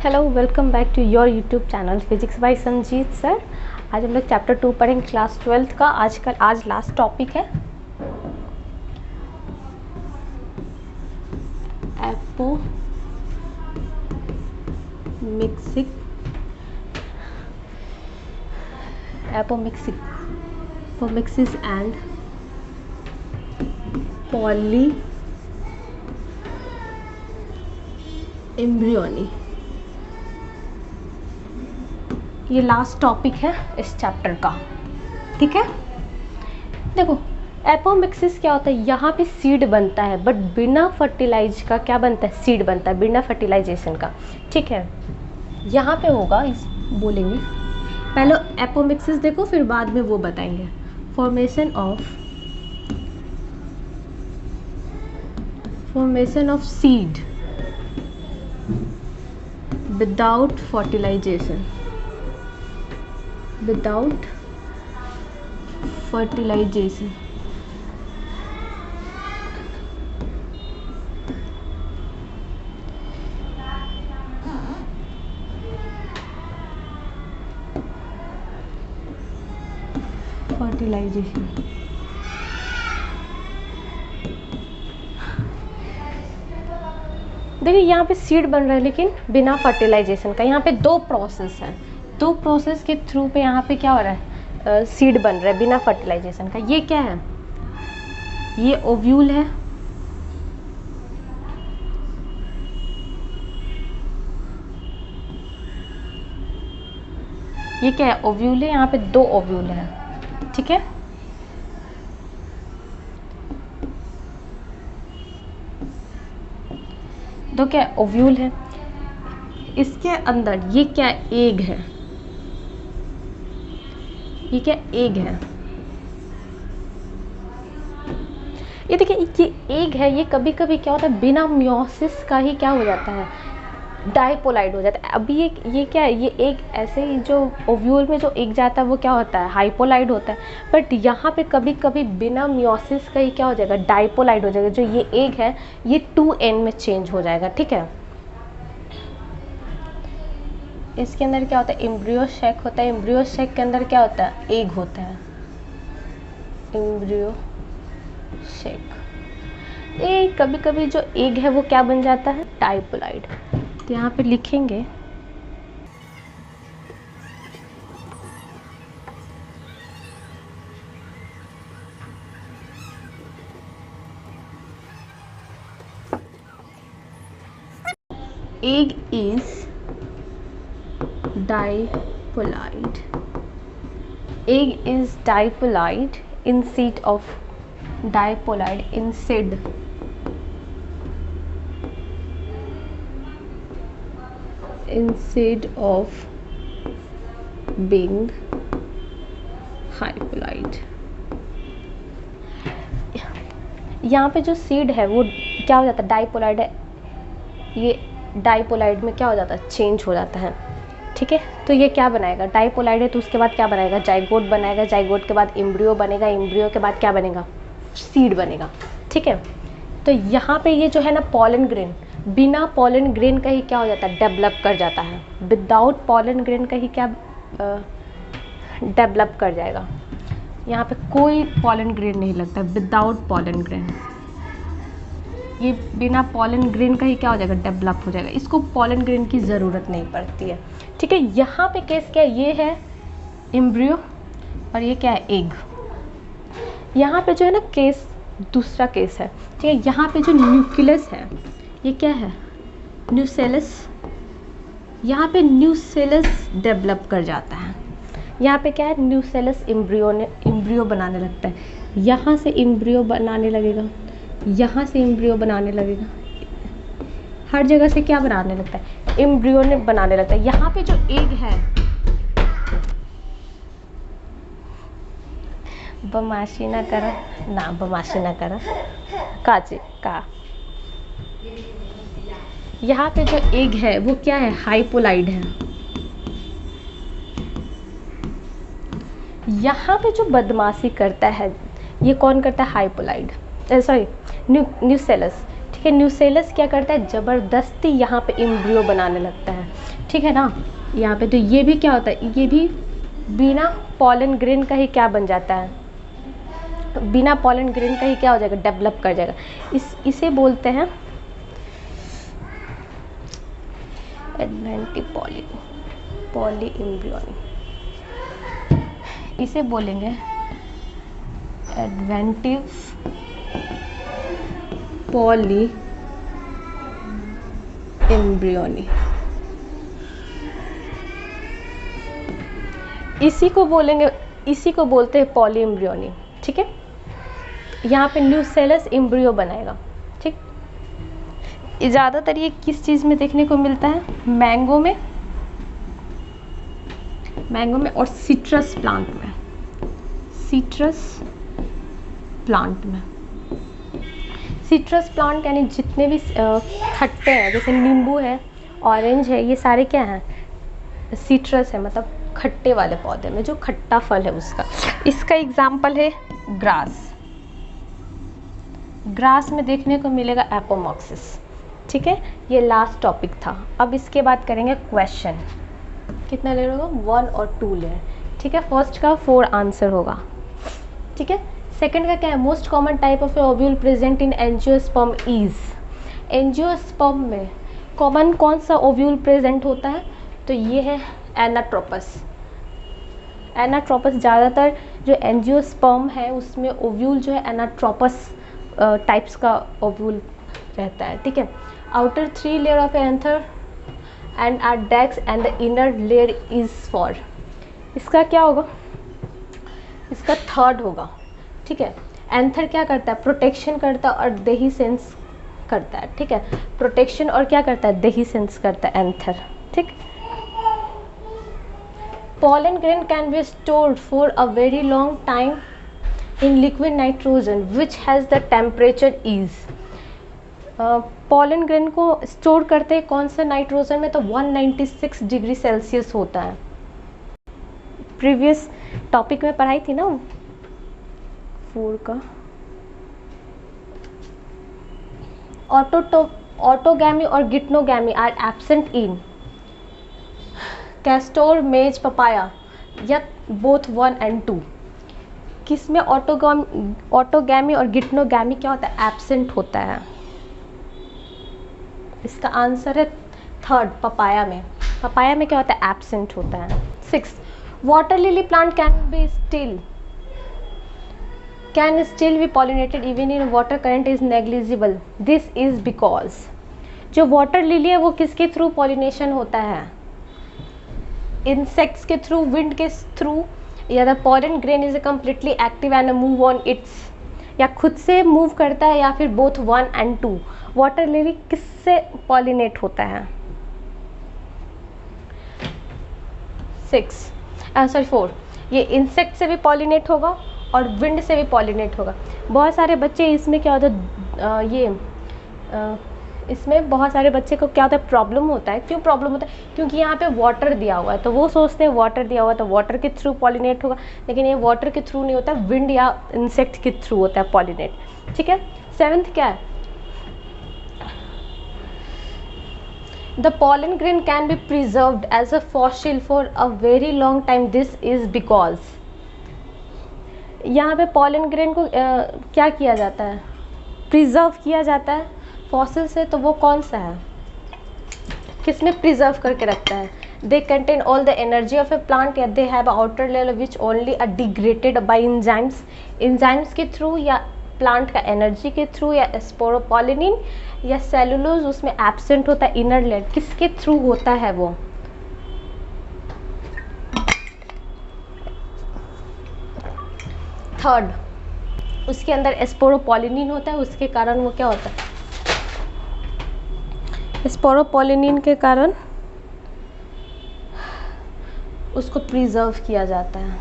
Hello, welcome back to your YouTube channel physics by Sanjeet sir. आज हम लोग chapter 2 पढ़ेंगे क्लास 12 का। आज लास्ट टॉपिक है एपोमिक्सिस एंड पॉली एम्ब्रियोनी। ये लास्ट टॉपिक है इस चैप्टर का, ठीक है। देखो, एपोमिक्सिस क्या होता है, यहाँ पे सीड बनता है बट बिना फर्टिलाइज का क्या बनता है, सीड बनता है बिना फर्टिलाइजेशन का, ठीक है। यहाँ पे होगा इस बोलेंगे पहले एपोमिक्सिस देखो, फिर बाद में वो बताएंगे। Formation of seed without fertilisation, देखिए यहाँ पे सीड बन रहा है लेकिन बिना फर्टिलाइजेशन का। यहाँ पे दो प्रोसेस हैं, दो प्रोसेस के थ्रू पे यहाँ पे क्या हो रहा है, सीड बन रहा है बिना फर्टिलाइजेशन का। ये क्या है, ये ओव्यूल है, ये क्या है, ओव्यूल है। यहाँ पे दो ओव्यूल है, ठीक है। दो क्या है, ओव्यूल है। इसके अंदर ये क्या एग है, ये क्या एग है। ये देखिए, ये एग है, ये कभी कभी क्या होता है बिना मियोसिस का ही क्या हो जाता है, डाइपोलाइड हो जाता है। अभी ये क्या है, ये एग ऐसे ही जो ओव्यूल में जो एग जाता है वो क्या होता है, हाइपोलाइड होता है। बट यहाँ पे कभी कभी बिना मियोसिस का ही क्या हो जाएगा, डाइपोलाइड हो जाएगा। जो ये एग है ये 2n में चेंज हो जाएगा, ठीक है। इसके अंदर क्या होता है, एम्ब्रियो शेक होता है। एम्ब्रियो शेक के अंदर क्या होता है, एग होता है, एम्ब्रियो शेक। ये कभी कभी जो एग है वो क्या बन जाता है, डाइपोलाइड। तो यहाँ पे लिखेंगे egg is diploid. Egg is diploid instead of diploid instead of being हाइपोलाइड। यहाँ पे जो सीड है वो क्या हो जाता है, डाइपोलाइड है। ये डाइपोलाइड में क्या हो जाता है, चेंज हो जाता है, ठीक है। तो ये क्या बनाएगा, डाइपोलाइड है तो उसके बाद क्या बनाएगा, जाइगोट बनाएगा। जाइगोट के बाद एम्ब्रियो बनेगा। एम्ब्रियो के बाद क्या बनेगा, सीड बनेगा, ठीक है। तो यहाँ पे ये जो है ना पॉलन ग्रेन, बिना पॉलन ग्रेन का ही क्या हो जाता है, डेवलप कर जाता है। विदाउट पॉलन ग्रेन का ही क्या डेवलप कर जाएगा। यहाँ पे कोई पॉलन ग्रेन नहीं लगता, विदाउट पॉलन ग्रेन। ये बिना पॉलन ग्रेन का ही क्या हो जाएगा, डेवलप हो जाएगा। इसको पॉलन ग्रेन की ज़रूरत नहीं पड़ती है, ठीक है। यहाँ पे केस क्या है, ये है एम्ब्रियो और ये क्या है, एग। यहाँ पे जो है ना केस, दूसरा केस है, ठीक है। यहाँ पे जो न्यूक्लियस है ये क्या है, न्यूसेलस। यहाँ पे न्यूसेलस डेवलप कर जाता है। यहाँ पे क्या है, न्यूसेलस एम्ब्रियो बनाने लगता है। यहाँ से एम्ब्रियो बनाने लगेगा, यहाँ से एम्ब्रियो बनाने लगेगा। हर जगह से क्या बनाने लगता है, एम्ब्रियो ने बनाने लगता है। यहाँ पे जो एग है, बदमाशी ना करा काचे का। यहाँ पे जो एग है वो क्या है, हाइपोलाइड है। यहाँ पे जो बदमाशी करता है ये कौन करता है, हाइपोलाइड, सॉरी न्यूसेलस, ठीक है। न्यूसेलस क्या करता है, ज़बरदस्ती यहाँ पे एम्ब्रियो बनाने लगता है। ठीक है ना। यहाँ पे तो ये भी क्या होता है, ये भी बिना पॉलन ग्रेन का ही क्या बन जाता है, बिना पॉलन ग्रेन का ही क्या हो जाएगा, डेवलप कर जाएगा। इसे बोलते हैं एडवेंटिव पॉली एम्ब्रियोनी, इसे बोलेंगे एडवेंटिव पॉली एम्ब्रियोनी। इसी को बोलते हैं पॉली एम्ब्रियोनी। ठीक है, यहाँ पे न्यूसेलस एम्ब्रियो बनाएगा। ठीक, ज़्यादातर ये किस चीज़ में देखने को मिलता है, मैंगो में और सिट्रस प्लांट में, सिट्रस प्लांट यानी जितने भी खट्टे हैं, जैसे नींबू है, ऑरेंज है, ये सारे क्या हैं, सिट्रस है, मतलब खट्टे वाले पौधे में जो खट्टा फल है उसका। इसका एग्जाम्पल है ग्रास में देखने को मिलेगा एपोमॉक्सिस। ठीक है, ये लास्ट टॉपिक था। अब इसके बाद करेंगे क्वेश्चन। कितना लेयर होगा, 1 और 2 लेयर। ठीक है, फर्स्ट का 4 आंसर होगा। ठीक है, सेकंड का क्या है, most common type of ovule present in angiosperm is. Angiosperm में कॉमन कौन सा ओव्यूल प्रेजेंट होता है, तो ये है एनाट्रोपस। ज़्यादातर जो एंजियोस्पर्म है उसमें ओव्यूल जो है एनाट्रोपस टाइप्स का ओव्यूल रहता है। ठीक है, outer 3 layer of anther and are decks and the inner layer is for. इसका क्या होगा, इसका थर्ड होगा। ठीक है, एंथर क्या करता है, प्रोटेक्शन करता है और देहीसेंस करता है। ठीक है, प्रोटेक्शन और क्या करता है, देहीसेंस करता है एंथर। ठीक, pollen grain can be stored for a very long time in liquid nitrogen which has the temperature is। pollen grain को स्टोर करते हैं कौन सा नाइट्रोजन में, तो 196 डिग्री सेल्सियस होता है। प्रीवियस टॉपिक में पढ़ाई थी ना 4 का। ऑटोगैमी और गिटनोगैमी आर एब्सेंट इन कैस्टोर, मेज, पपाया या बोथ 1 and 2। किस में ऑटोगैमी और गिटनोगैमी क्या होता है, एब्सेंट होता है। इसका आंसर है थर्ड, पपाया में क्या होता है, एब्सेंट होता है। 6, water lily plant can still be pollinated even in water current is negligible. This is because जो वाटर लिली है वो किसके थ्रू पॉलिनेशन होता है, इंसेक्ट्स के थ्रू, विंड के थ्रू, या the pollen grain is completely active and move on it's, या खुद से मूव करता है, या फिर बोथ 1 and 2। वाटर लिली किससे पॉलिनेट होता है, 4, ये इंसेक्ट से भी पॉलिनेट होगा और विंड से भी पॉलिनेट होगा। बहुत सारे बच्चे इसमें क्या होता है, इसमें बहुत सारे बच्चे को क्या होता है, प्रॉब्लम होता है। क्यों प्रॉब्लम होता है, क्योंकि यहाँ पे वाटर दिया हुआ है, तो वो सोचते हैं वाटर दिया हुआ है तो वाटर के थ्रू पॉलिनेट होगा, लेकिन ये वाटर के थ्रू नहीं होता, विंड या इंसेक्ट के थ्रू होता है पॉलिनेट। ठीक है, 7th क्या है, the pollen grain can be preserved as a fossil for a very long time. This is because यहाँ पे पॉलन ग्रेन को क्या किया जाता है, प्रिजर्व किया जाता है फॉसिल से, तो वो कौन सा है, किसमें प्रिजर्व करके रखता है, they contain all the energy of a plant, या they have outer layer which only are degraded by enzymes के थ्रू, या प्लांट का एनर्जी के थ्रू, या स्पोरोपोलिनिन या सेलुलोज उसमें एब्सेंट होता है, इनर लेयर किसके थ्रू होता है वो, थर्ड, उसके अंदर स्पोरोपोलिनिन होता है, उसके कारण वो क्या होता है, स्पोरोपोलिनिन के कारण उसको प्रिजर्व किया जाता है।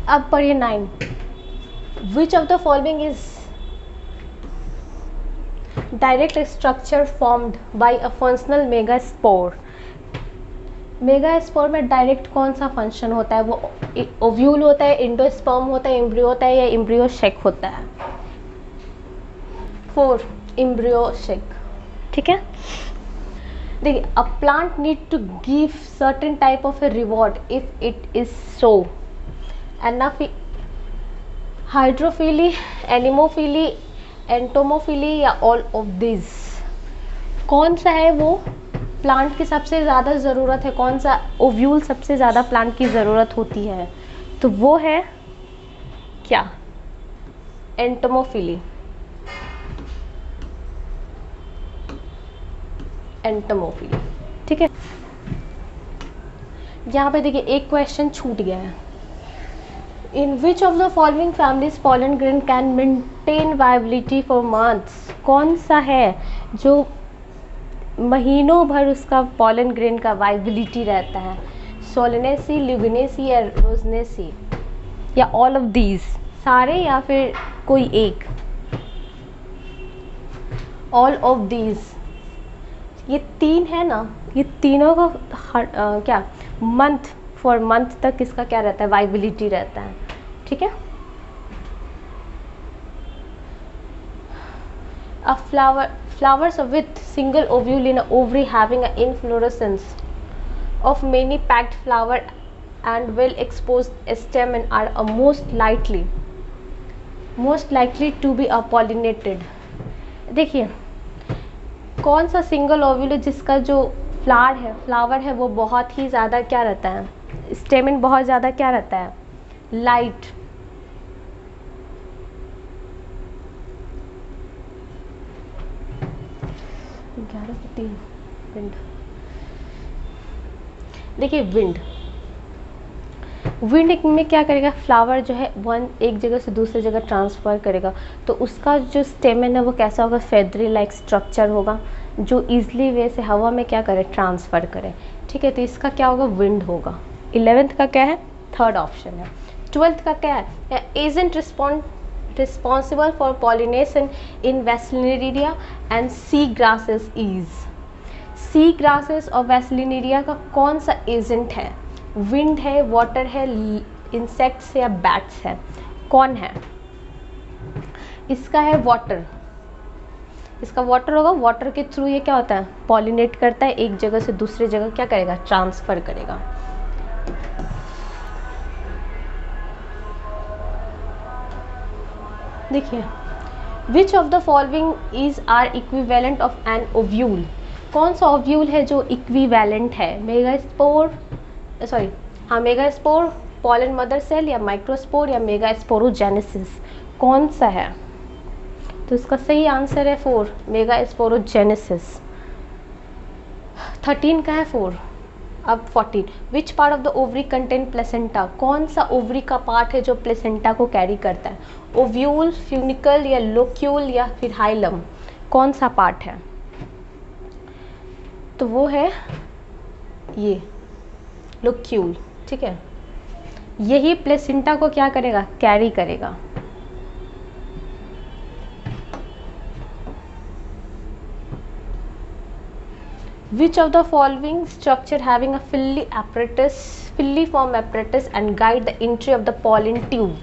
अब पढ़िए 9, विच of the following is direct structure formed by a functional megaspore. Megaspore में डायरेक्ट कौन सा फंक्शन होता है, वो ओव्यूल होता है, एंडोस्पर्म होता है, एम्ब्रियो होता है, या एम्ब्रियो शेक होता है। 4, एम्ब्रियो शेक। ठीक है, देखिए, a plant need to give certain type of a reward if it is so एनाफी हाइड्रोफिली, एनिमोफिली, एंटोमोफिली या ऑल ऑफ दिस। कौन सा है वो प्लांट की सबसे ज़्यादा ज़रूरत है, कौन सा ओव्यूल सबसे ज़्यादा प्लांट की ज़रूरत होती है, तो वो है क्या, एंटोमोफिली। एंटोमोफिली, ठीक है। यहाँ पे देखिए एक क्वेश्चन छूट गया है। In which of the following families pollen grain can maintain viability for months. कौन सा है जो महीनों भर उसका पॉलन ग्रेन का वाइबिलिटी रहता है, सोलेनेसी, ल्यूगिनेसी या रोजनेसी, या ऑल ऑफ दीज, सारे या फिर कोई एक, ऑल ऑफ दीज। ये तीन है ना, ये तीनों का क्या मंथ फॉर मंथ तक इसका क्या रहता है, वाइबिलिटी रहता है, ठीक है। अ flowers with single ovule in a ovary having an inflorescence of many packed flower and well exposed stamen are a most likely to be pollinated। देखिए कौन सा सिंगल ओव्यूल है जिसका जो फ्लावर है वो बहुत ही ज़्यादा क्या रहता है, स्टेमन बहुत ज़्यादा क्या रहता है, लाइट। विंड, देखिए विंड में क्या करेगा, फ्लावर जो है वन एक जगह से दूसरी जगह ट्रांसफ़र करेगा, तो उसका जो स्टेमन है वो कैसा होगा, फेदरी लाइक स्ट्रक्चर होगा जो ईजिली वे से हवा में क्या करे, ट्रांसफ़र करे, ठीक है। तो इसका क्या होगा, विंड होगा। 11th का क्या है, थर्ड ऑप्शन है। 12th का क्या है, agent responsible for pollination in Vallisneria and sea grasses is. Sea grasses और वेस्लिनेरिया का कौन सा एजेंट है, विंड है, वाटर है, इंसेक्ट्स या बैट्स है, कौन है, इसका है वाटर। इसका वाटर होगा, वाटर के थ्रू ये क्या होता है, पॉलिनेट करता है, एक जगह से दूसरी जगह क्या करेगा, ट्रांसफर करेगा। देखिए which of the following is are equivalent of an ovule. कौन सा ओव्यूल है जो इक्विवेलेंट है, मेगास्पोर, सॉरी हाँ मेगास्पोर, पॉलन मदर सेल या माइक्रोस्पोर या मेगास्पोरोजेनेसिस, कौन सा है, तो इसका सही आंसर है 4, मेगास्पोरोजेनेसिस। 13 का है 4। अब 14, which part of the ovary contain placenta. कौन सा ओवरी का पार्ट है जो प्लेसेंटा को कैरी करता है, ओव्यूल, फ्यूनिकल या लोक्यूल या फिर हाइलम, कौन सा पार्ट है, तो वो है ये लोक्यूल, ठीक है। यही प्लेसेंटा को क्या करेगा, कैरी करेगा। Which of the following structure having a filiform apparatus and guide the entry of the pollen tube।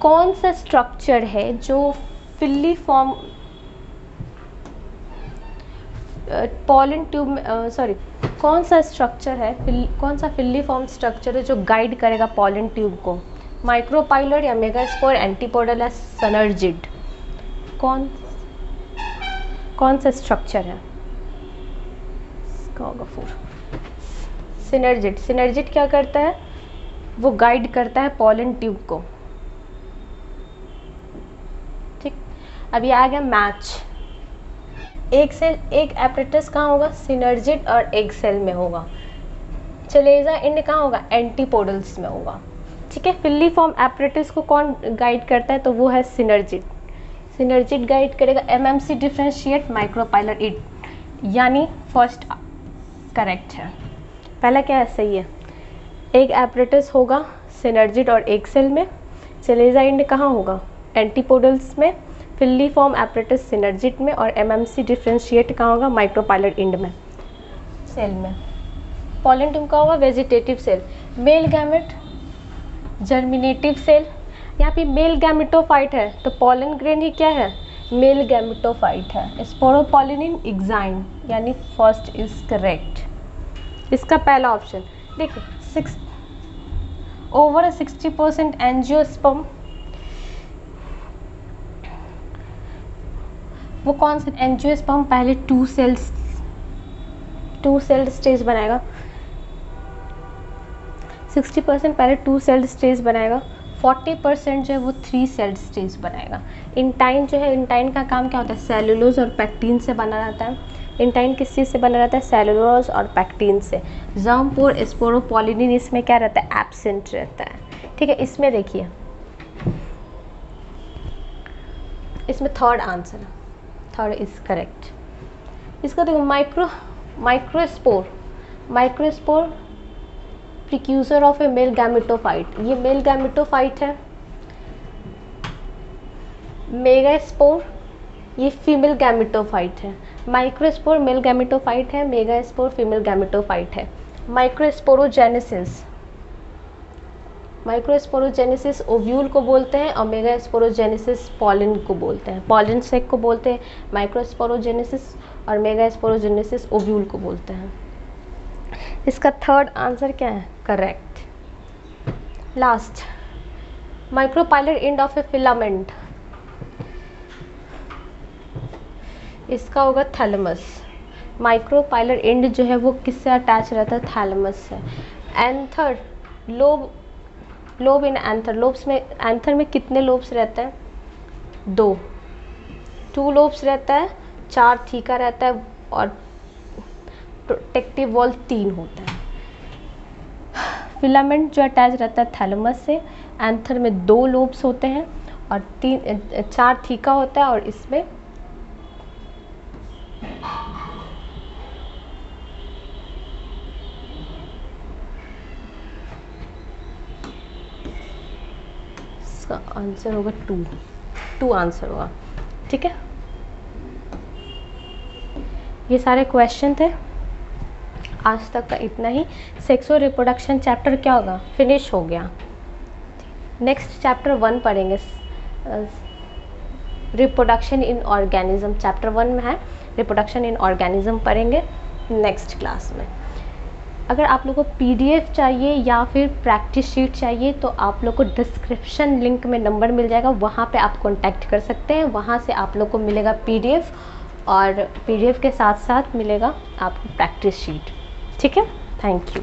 कौन सा स्ट्रक्चर है जो फिलीफॉर्म पॉलन ट्यूब में, सॉरी कौन सा स्ट्रक्चर है, कौन सा फिलीफॉर्म स्ट्रक्चर है जो गाइड करेगा पॉलन ट्यूब को, माइक्रोपाइलर या मेगास्पोर, एंटीपोडल या सनर्जिड, कौन सा स्ट्रक्चर है, होगा 4, सिनर्जिड। सिनर्जिड क्या करता है, वो गाइड करता है पॉलन ट्यूब को, ठीक। अब ये आ गया मैच, एक सेल एक एपरेटस कहाँ होगा, सिनर्जिड और एक सेल में होगा, चलेजा इंड कहाँ होगा, एंटीपोडल्स में होगा, ठीक है। फिलीफॉर्म एपरेटस को कौन गाइड करता है, तो वो है सिनर्जिड। सिनर्जिड गाइड करेगा एमएमसी डिफरेंशिएट माइक्रोपाइलर इट, यानी फर्स्ट करेक्ट है, पहला क्या है, सही है। एक एपरेटस होगा सिनर्जिड और एक सेल में, चलेजा इंड कहाँ होगा, एंटीपोडल्स में, फिलीफॉर्म एपरेटस सिनर्जिड में, और एमएमसी डिफरेंशिएट कहाँ होगा, माइक्रोपाइलर इंड में, सेल में। पॉलन ट्यूब का होगा vegetative cell, male gamete germinative cell. यहाँ पे मेल गैमेटोफाइट है तो पॉलन ग्रेन ही क्या है, मेल गैमेटोफाइट है। स्पोरोपोलिनिन एग्जाइम, यानी फर्स्ट इज करेक्ट। इसका पहला ऑप्शन देखिए, ओवर 60% एंजियोस्पर्म, वो कौन सा एंजियोस्पर्म पहले टू सेल्ड स्टेज बनाएगा, 60% पहले 2 सेल्ड स्टेज बनाएगा, 40% जो है वो 3 सेल्ड स्टेज बनाएगा। इंटाइन जो है, इंटाइन का काम क्या होता है, सेलुलोज और पैक्टीन से बना रहता है। इंटाइन किस चीज़ से बना रहता है, सेलुलोज और पैक्टीन से। जर्मपोर स्पोरोपोलिनिन इसमें क्या रहता है, एब्सेंट रहता है। ठीक है, इसमें देखिए, इसमें third answer, third is correct. इसका देखो, microspore precursor of a male gametophyte, ये मेल गैमेटोफाइट है। मेगास्पोर ये फीमेल गैमेटोफाइट है। माइक्रोस्पोर मेल गैमेटोफाइट है, मेगास्पोर फीमेल गैमेटोफाइट है। माइक्रोस्पोरोजेनेसिस ओव्यूल को बोलते हैं और मेगास्पोरोजेनेसिस पॉलन को बोलते हैं, पॉलन सेक को बोलते हैं माइक्रोस्पोरोजेनेसिस, और मेगास्पोरोजेनेसिस ओव्यूल को बोलते हैं। इसका थर्ड आंसर क्या है, correct. Last, micropylar end of A filament, इसका होगा थैलेमस। माइक्रोपाइलर एंड जो है वो किससे अटैच रहता है, थैलेमस से। Anther lobe in anther, anther में कितने लोब्स रहते हैं, 2 लोब्स रहता है, 4 थीका रहता है, और प्रोटेक्टिव वॉल 3 होता है। फिलामेंट जो अटैच रहता है थैलेमस से, एंथर में 2 लोब्स होते हैं और 4 थीका होता है, और इसमें इसका आंसर होगा 2 आंसर होगा। ठीक है, ये सारे क्वेश्चन थे, आज तक का इतना ही। सेक्सुअल रिप्रोडक्शन चैप्टर क्या होगा, फिनिश हो गया। नेक्स्ट चैप्टर 1 पढ़ेंगे, रिप्रोडक्शन इन ऑर्गेनिज्म, चैप्टर 1 में है रिप्रोडक्शन इन ऑर्गेनिज्म, पढ़ेंगे नेक्स्ट क्लास में। अगर आप लोगों को PDF चाहिए या फिर प्रैक्टिस शीट चाहिए तो आप लोग को डिस्क्रिप्शन लिंक में नंबर मिल जाएगा, वहाँ पे आप कांटेक्ट कर सकते हैं। वहाँ से आप लोग को मिलेगा PDF, और PDF के साथ साथ मिलेगा आपको प्रैक्टिस शीट। ठीक है, थैंक यू।